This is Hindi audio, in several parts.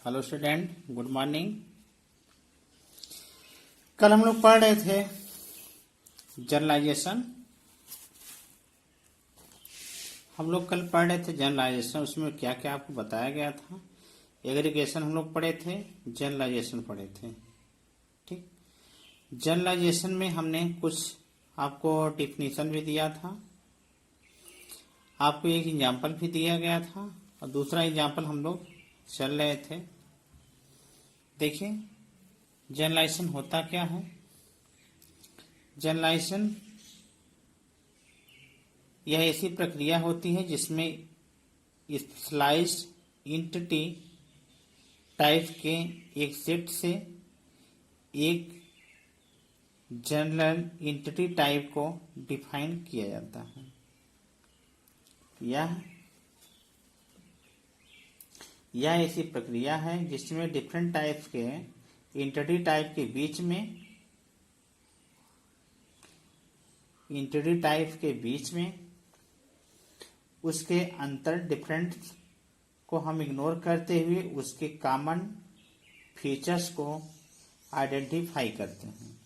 Hello student, good morning. कल हम लोग पढ़ रहे थे जनरलाइजेशन। उसमें क्या क्या आपको बताया गया था। एग्रीगेशन हम लोग पढ़े थे, जनरलाइजेशन पढ़े थे। ठीक, जनरलाइजेशन में हमने कुछ आपको डिफिनीशन भी दिया था, आपको एक एग्जाम्पल भी दिया गया था और दूसरा एग्जाम्पल हम लोग चल रहे थे। देखिए जनरलाइजेशन होता क्या है। जनरलाइजेशन यह ऐसी प्रक्रिया होती है जिसमें स्पेशलाइज्ड एंटिटी टाइप के एक सेट से एक जनरल एंटिटी टाइप को डिफाइन किया जाता है। यह ऐसी प्रक्रिया है जिसमें डिफरेंट टाइप के एंटिटी टाइप के बीच में उसके अंतर डिफरेंस को हम इग्नोर करते हुए उसके कॉमन फीचर्स को आइडेंटिफाई करते हैं।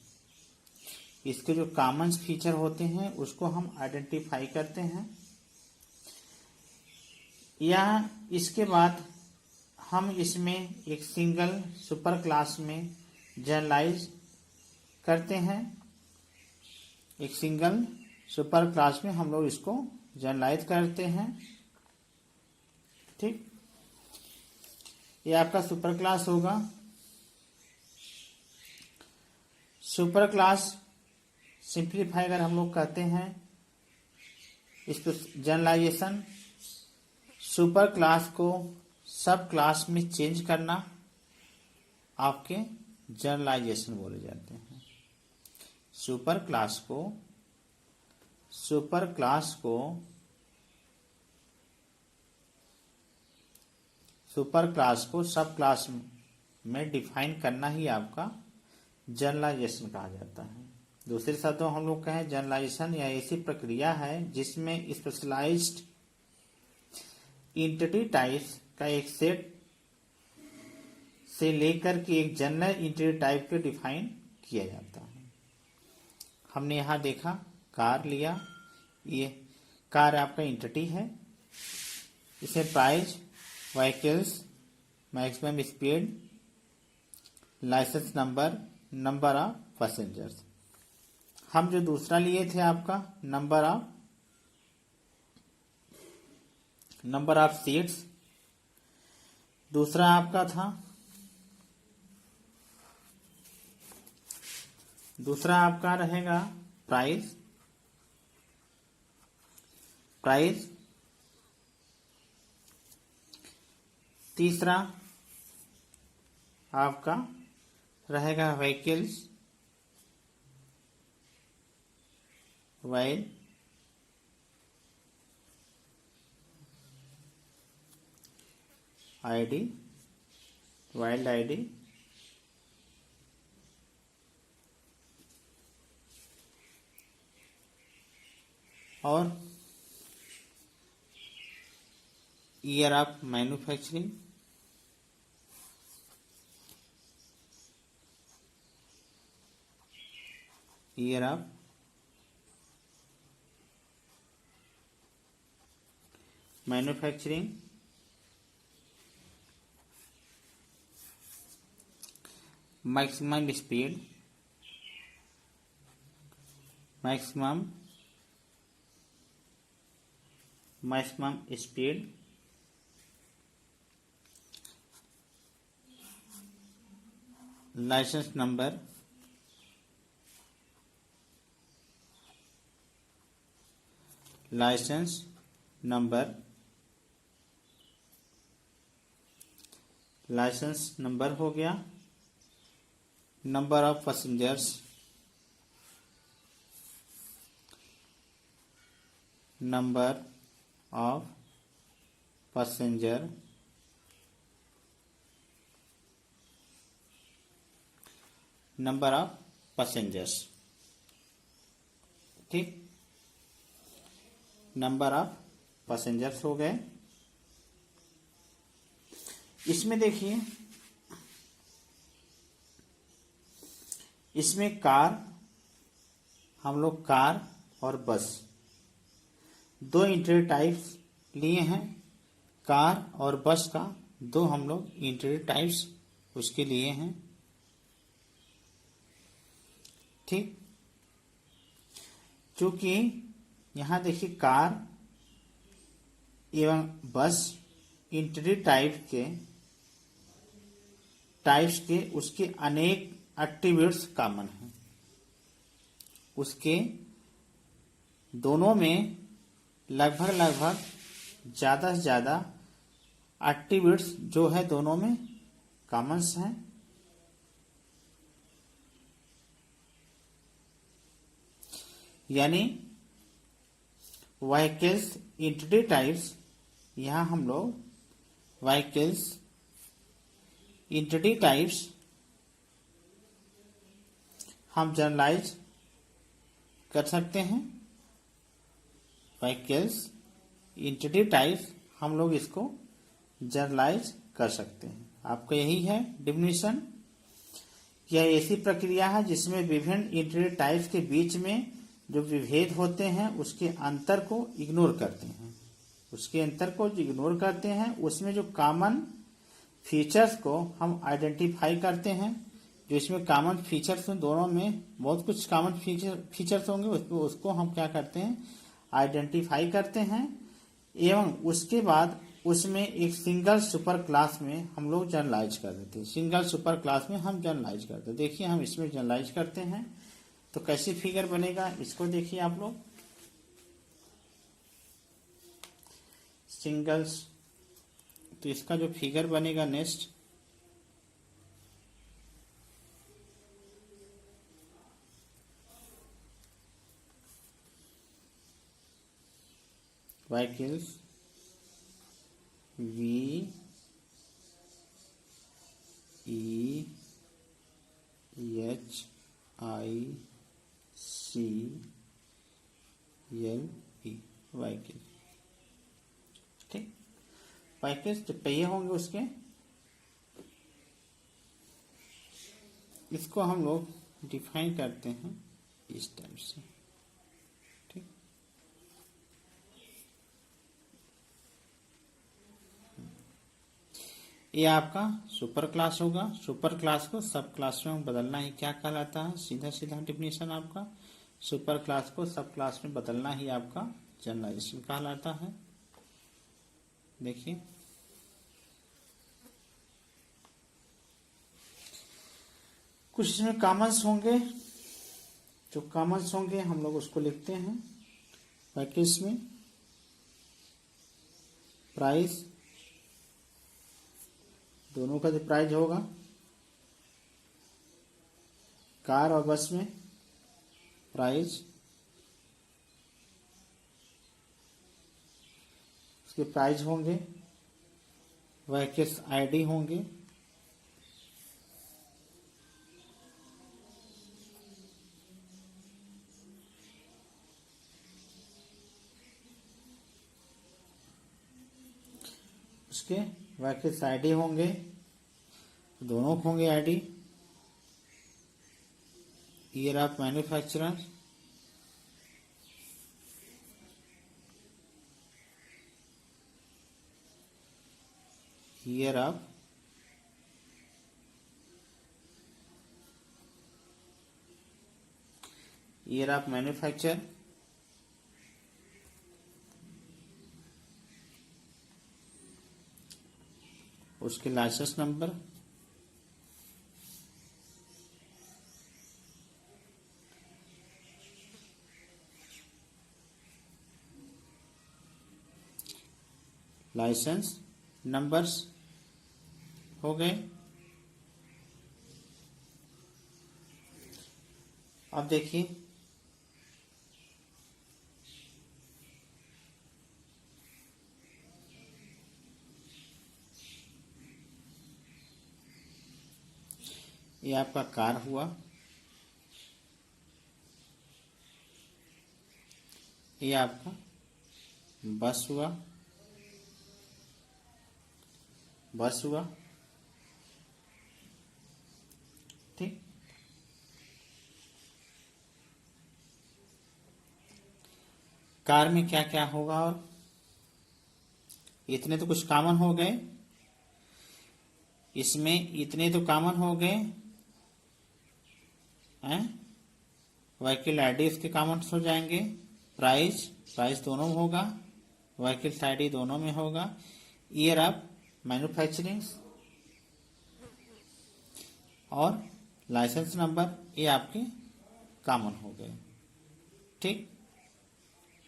इसके जो कॉमन फीचर होते हैं उसको हम आइडेंटिफाई करते हैं। या इसके बाद हम इसमें एक सिंगल सुपर क्लास में जनरलाइज करते हैं। एक सिंगल सुपर क्लास में हम लोग इसको जनरलाइज करते हैं। ठीक, ये आपका सुपर क्लास होगा। सुपर क्लास सिंप्लीफाई अगर हम लोग कहते हैं इसको जनरलाइजेशन, सुपर क्लास को सब क्लास में चेंज करना आपके जनरलाइजेशन बोले जाते हैं। सुपर क्लास को सब क्लास में डिफाइन करना ही आपका जनरलाइजेशन कहा जाता है। दूसरे शब्दों हम लोग कहें जनरलाइजेशन या ऐसी प्रक्रिया है जिसमें स्पेशलाइज्ड एंटिटी टाइप्स का एक सेट से लेकर के एक जनरल एंटिटी टाइप को डिफाइन किया जाता है। हमने यहां देखा कार लिया, ये कार आपका एंटिटी है। इसे price, vehicles, maximum speed, licence number, number of passengers. हम जो दूसरा लिए थे आपका नंबर ऑफ सीट्स, दूसरा आपका था दूसरा आपका रहेगा प्राइस। तीसरा आपका रहेगा व्हीकल्स, वाइल्ड आईडी, और year of manufacturing, maximum speed, licence number, हो गया। Number of passengers, number of passengers. ठीक, नंबर ऑफ पैसेंजर्स हो गए। इसमें देखिए इसमें कार, हम लोग कार और बस दो इंटीरियर टाइप्स लिए हैं। कार और बस का दो हम लोग इंटीरियर टाइप्स उसके लिए हैं। ठीक, चूंकि यहां देखिए कार एवं बस इंटीरियर टाइप्स के उसके अनेक एट्रीब्यूट्स कॉमन हैं। उसके दोनों में लगभग ज्यादा से ज्यादा एट्रीब्यूट्स जो है दोनों में कॉमन्स हैं। यानी व्हीकल्स इंटीरियर टाइप्स, यहां हम लोग व्हीकल्स इंटीरियर टाइप्स हम जनरलाइज कर सकते हैं। व्हीकल्स इंटीरियर टाइप्स हम लोग इसको जनरलाइज कर सकते हैं। आपका यही है डिफिनीशन। यह ऐसी प्रक्रिया है जिसमें विभिन्न इंटीरियर टाइप्स के बीच में जो विभेद होते हैं उसके अंतर को इग्नोर करते हैं। उसमें जो कॉमन फीचर्स को हम आइडेंटिफाई करते हैं। जो इसमें कॉमन फीचर्स हैं, दोनों में बहुत कुछ कॉमन फीचर्स होंगे, उसको हम क्या करते हैं, आइडेंटिफाई करते हैं। एवं उसके बाद उसमें एक सिंगल सुपर क्लास में हम लोग जनरलाइज कर देते हैं। सिंगल सुपर क्लास में हम जनरलाइज करते हैं। देखिए हम इसमें जनरलाइज करते हैं तो कैसी फिगर बनेगा, इसको देखिए आप लोग। सिंगल्स, तो इसका जो फिगर बनेगा नेक्स्ट, व्हीकल्स VECL व्हीकल। ठीक, व्हीकल्स जो पहिए होंगे उसके, इसको हम लोग डिफाइन करते हैं इस टाइप से। ठीक, ये आपका सुपर क्लास होगा। सुपर क्लास को सब क्लास में बदलना ही क्या कहलाता है, सीधा सीधा डिफिनेशन आपका। सुपर क्लास को सब क्लास में बदलना ही आपका जनरलाइजेशन कहलाता है। देखिए कुछ इसमें कॉमन्स होंगे। जो कॉमन्स होंगे हम लोग उसको लिखते हैं। व्हीकल्स में प्राइस, दोनों का जो प्राइस होगा, कार और बस में प्राइस, उसके प्राइस होंगे। व्हीकल्स आईडी होंगे। उसके व्हीकल्स आईडी होंगे, दोनों होंगे ID. Year of manufacturer, year of manufacture, उसके लाइसेंस नंबर, लाइसेंस नंबर्स हो गए। अब देखिए ये आपका कार हुआ, ये आपका बस हुआ, ठीक। कार में क्या क्या होगा, और इतने तो कुछ कॉमन हो गए, इसमें इतने तो कॉमन हो गए हैं। व्हीकल आईडी इसके कॉमन हो जाएंगे, प्राइस दोनों में होगा, व्हीकल आईडी दोनों में होगा, ईयर ऑफ मैन्युफैक्चरिंग और लाइसेंस नंबर, ये आपके कॉमन हो गए। ठीक,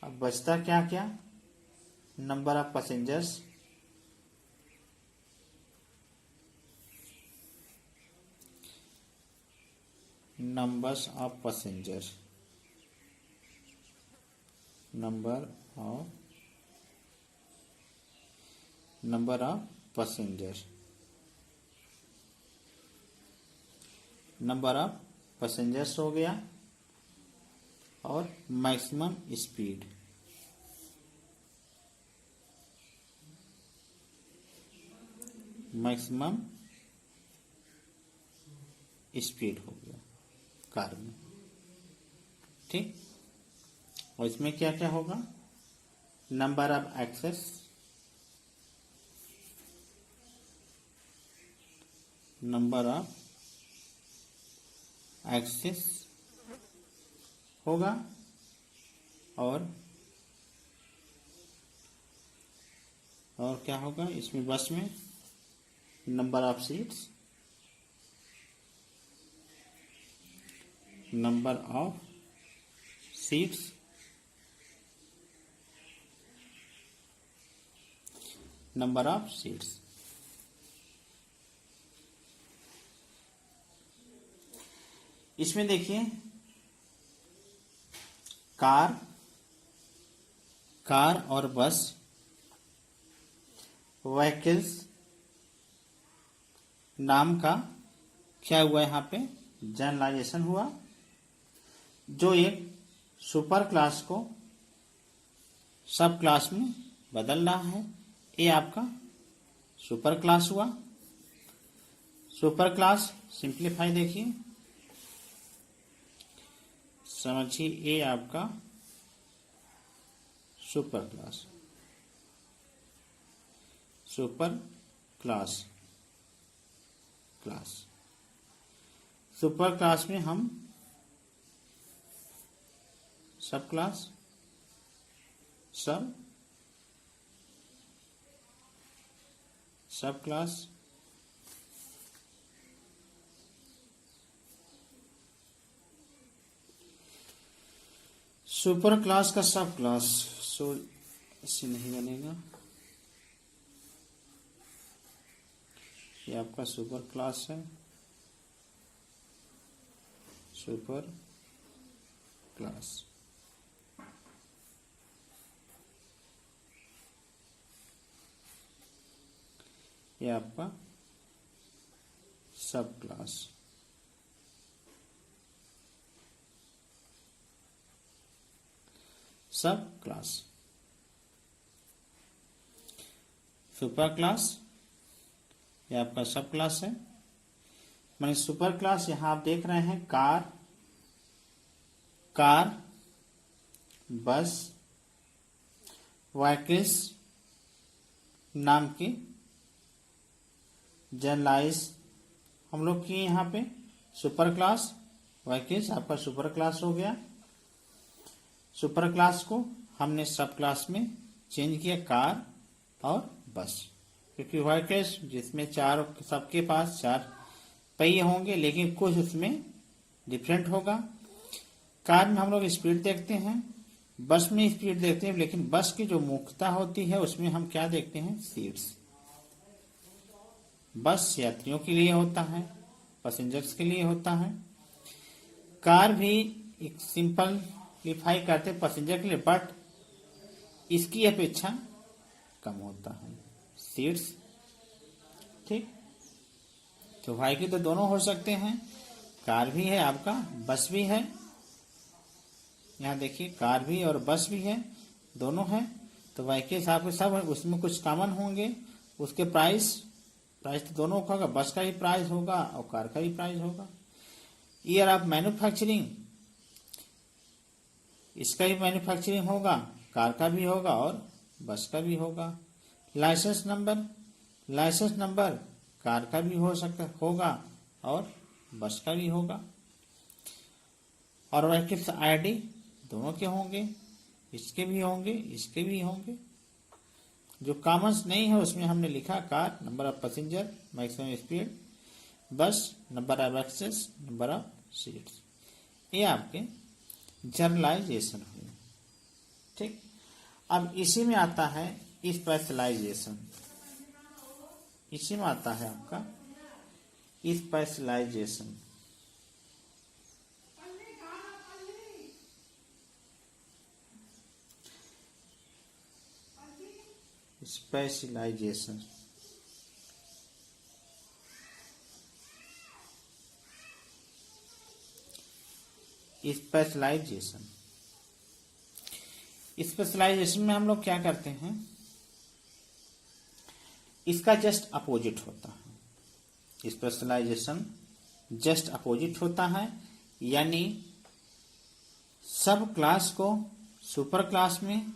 अब बचता क्या क्या, number of passengers, numbers of passenger, number of passenger, number of passengers हो गया, और मैक्सिमम स्पीड, मैक्सिमम स्पीड हो गया कार में। ठीक, और इसमें क्या क्या होगा, number of access, number of access होगा, और क्या होगा इसमें, बस में number of seats, number of seats, number of seats. इसमें देखिए कार और बस, व्हीकल्स नाम का क्या हुआ यहाँ पे, जनरलाइजेशन हुआ, जो एक सुपर क्लास को सब क्लास में बदल रहा है। ये आपका सुपर क्लास हुआ। सुपर क्लास सिंप्लीफाई देखिए, समझिए, ये आपका super class, super class, super class में हम सब क्लास, सब क्लास, सुपर क्लास का सब क्लास, सो इससे नहीं बनेगा, ये आपका सुपर क्लास है, सुपर क्लास। ये आपका सब क्लास, सब क्लास, सुपर क्लास, ये आपका सब क्लास है। माने सुपर क्लास यहां आप देख रहे हैं, कार, बस, व्हीकल्स नाम की जनरलाइज हम लोग किए यहाँ पे सुपर क्लास। व्हीकल्स आपका सुपर क्लास हो गया। सुपर क्लास को हमने सब क्लास में चेंज किया, कार और बस, क्योंकि व्हीकल्स जिसमें चार, सबके पास चार पहिए होंगे, लेकिन कुछ उसमें डिफरेंट होगा। कार में हम लोग स्पीड देखते हैं, बस में स्पीड देखते हैं, लेकिन बस की जो मुख्यता होती है उसमें हम क्या देखते हैं, सीट्स। बस यात्रियों के लिए होता है, पैसेंजर्स के लिए होता है। कार भी एक सिंपलीफाई करते पैसेंजर के लिए, बट इसकी अपेक्षा कम होता है सीट्स। ठीक, तो व्हीकल तो दोनों हो सकते हैं, कार भी है आपका, बस भी है। यहाँ देखिए कार भी और बस भी है, दोनों है। तो व्हीकल्स आपके सब है, उसमें कुछ कॉमन होंगे। उसके प्राइस तो दोनों का होगा, बस का ही प्राइस होगा और कार का ही प्राइस होगा। ईयर ऑफ मैन्युफैक्चरिंग, इसका ही मैन्युफैक्चरिंग होगा, कार का भी होगा और बस का भी होगा। लाइसेंस नंबर कार का भी होगा और बस का भी होगा। और व्हीकल्स आईडी दोनों के होंगे, इसके भी होंगे, इसके भी होंगे। जो कॉमन्स नहीं है उसमें हमने लिखा car, number of passenger, maximum speed, bus, number of access, number of seats. ये आपके जनरलाइजेशन हुए। ठीक, अब इसी में आता है स्पेशलाइजेशन। इसी में आता है आपका स्पेशलाइजेशन। स्पेशलाइजेशन स्पेशलाइजेशन स्पेशलाइजेशन में हम लोग क्या करते हैं, इसका जस्ट अपोजिट होता है। स्पेशलाइजेशन जस्ट अपोजिट होता है, यानी सब क्लास को सुपर क्लास में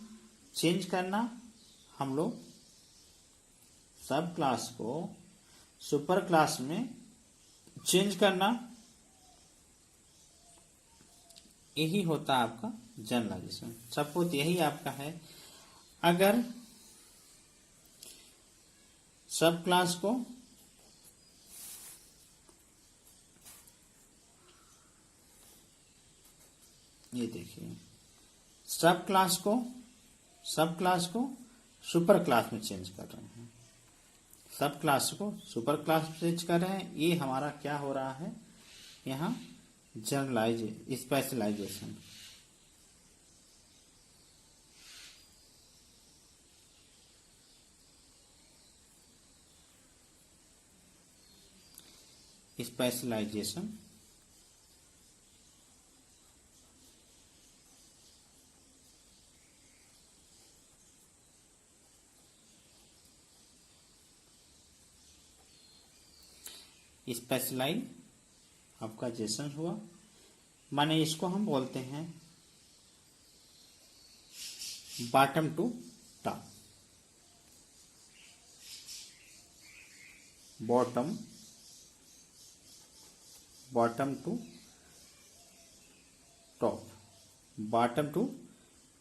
चेंज करना। हम लोग सब क्लास को सुपर क्लास में चेंज करना, यही होता है आपका जनरलाइजेशन। सपोज यही आपका है, अगर सब क्लास को ये देखिए, सब क्लास को सुपर क्लास में चेंज कर रहे हैं, सब क्लास को सुपर क्लास में चेंज कर रहे हैं। ये हमारा क्या हो रहा है यहाँ, स्पेशलाइजेशन। स्पेशलाइजेशन स्पेशलाइज आपका जेसन हुआ, माने इसको हम बोलते हैं bottom to top. Bottom to top, bottom to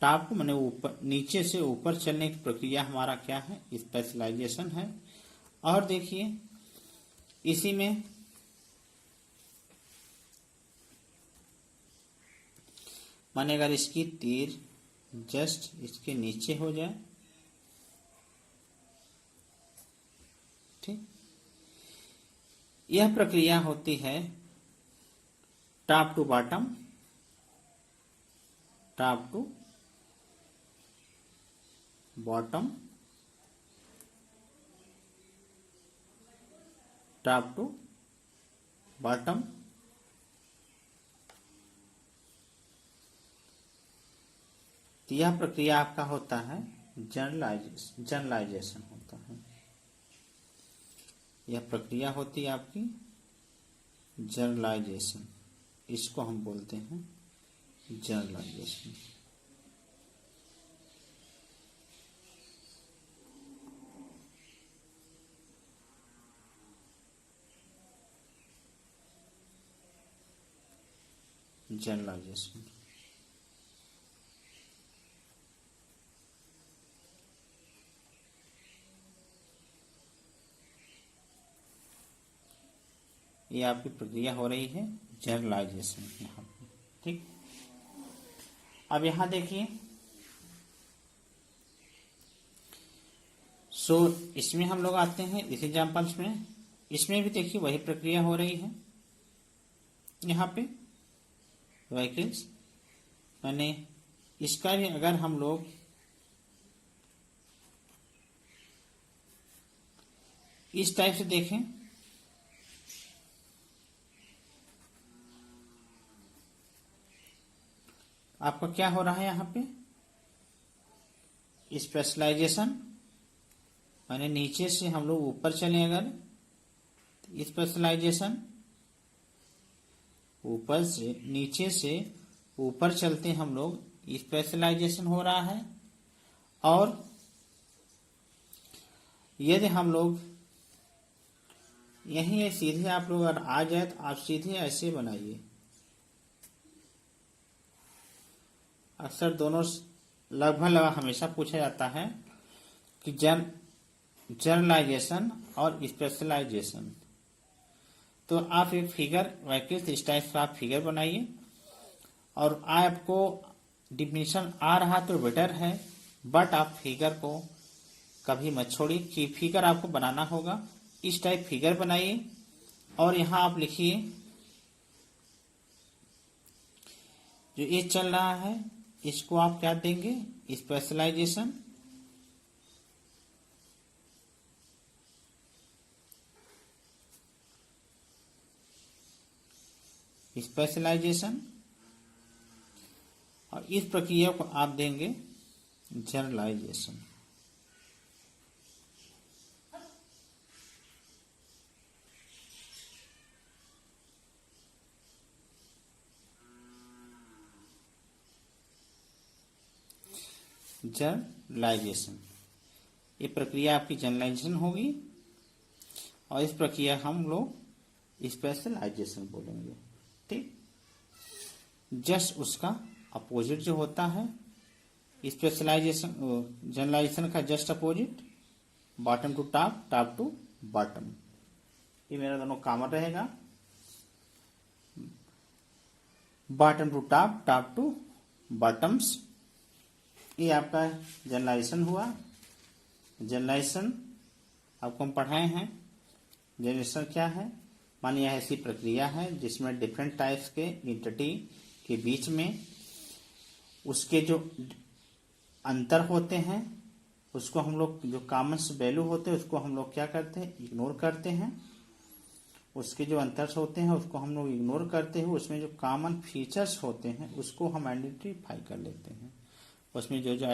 top माने ऊपर, नीचे से ऊपर चलने की प्रक्रिया हमारा क्या है, स्पेशलाइजेशन है। और देखिए इसी में माने अगर इसकी तीर जस्ट इसके नीचे हो जाए, ठीक, यह प्रक्रिया होती है top to bottom, top to bottom, top to bottom. तो यह प्रक्रिया आपका होता है जनरलाइजेशन होता है। यह प्रक्रिया होती है आपकी जनरलाइजेशन, इसको हम बोलते हैं जनरलाइजेशन। जनरलाइजेशन ये आपकी प्रक्रिया हो रही है जनरलाइजेशन यहाँ पे, ठीक। अब यहाँ देखिए, इसमें हम लोग आते हैं इस एग्जाम्पल्स में, इसमें भी देखिए वही प्रक्रिया हो रही है। यहाँ पे व्हीकल्स मैंने इसका भी अगर हम लोग इस टाइप से देखें, आपका क्या हो रहा है यहाँ पे, स्पेशलाइजेशन माने नीचे से हम लोग ऊपर चले, अगर स्पेशलाइजेशन ऊपर से नीचे से ऊपर चलते हम लोग, स्पेशलाइजेशन हो रहा है। और यदि हम लोग यही सीधे आप लोग अगर आ जाए तो आप सीधे ऐसे बनाइए। अक्सर दोनों लगभग हमेशा पूछा जाता है कि जनरलाइजेशन और स्पेशलाइजेशन। तो आप एक फिगर वैकल्पिक इस टाइप से आप फिगर बनाइए, और आपको डिफिनीशन आ रहा तो बेटर है, बट आप फिगर को कभी मत छोड़िए कि फिगर आपको बनाना होगा। इस टाइप फिगर बनाइए और यहां आप लिखिए जो ये चल रहा है इसको आप क्या देंगे, स्पेशलाइजेशन। स्पेशलाइजेशन और इस प्रक्रिया को आप देंगे जनरलाइजेशन। जनरलाइजेशन, ये प्रक्रिया आपकी जनरलाइजेशन होगी और इस प्रक्रिया हम लोग स्पेशलाइजेशन बोलेंगे। ठीक, जस्ट उसका अपोजिट जो होता है स्पेशलाइजेशन, जनरलाइजेशन का just opposite, bottom to top, top to bottom. ये मेरा दोनों कॉमन रहेगा, bottom to top, top to bottoms. ये आपका जनरलाइजेशन हुआ। जनरलाइजेशन आपको हम पढ़ाए हैं। जनरलाइजेशन क्या है, मानिए ऐसी प्रक्रिया है जिसमें डिफरेंट टाइप्स के एंटिटी के बीच में उसके जो अंतर होते हैं उसको हम लोग, जो कॉमन वैल्यू होते हैं उसको हम लोग क्या करते हैं, इग्नोर करते हैं। उसके जो अंतर होते हैं उसको हम लोग इग्नोर करते हैं। उसमें जो कॉमन फीचर्स होते हैं उसको हम आइडेंटिफाई कर लेते हैं। उसमें जो जो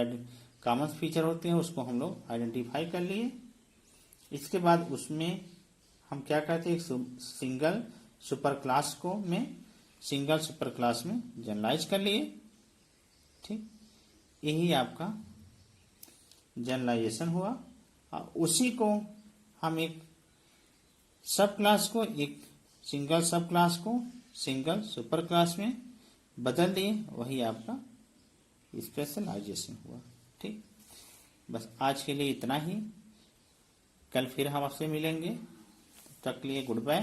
कॉमन फीचर होते हैं उसको हम लोग आइडेंटिफाई कर लिए। इसके बाद उसमें हम क्या करते हैं, सिंगल सुपर क्लास को में सिंगल सुपर क्लास में जनरलाइज कर लिए। ठीक, यही आपका जनरलाइजेशन हुआ। और उसी को हम एक सब क्लास को, एक सिंगल सब क्लास को सिंगल सुपर क्लास में बदल दिए, वही आपका स्पेशलाइजेशन हुआ। ठीक, बस आज के लिए इतना ही। कल फिर हम आपसे मिलेंगे, तब तक के लिए गुड बाय।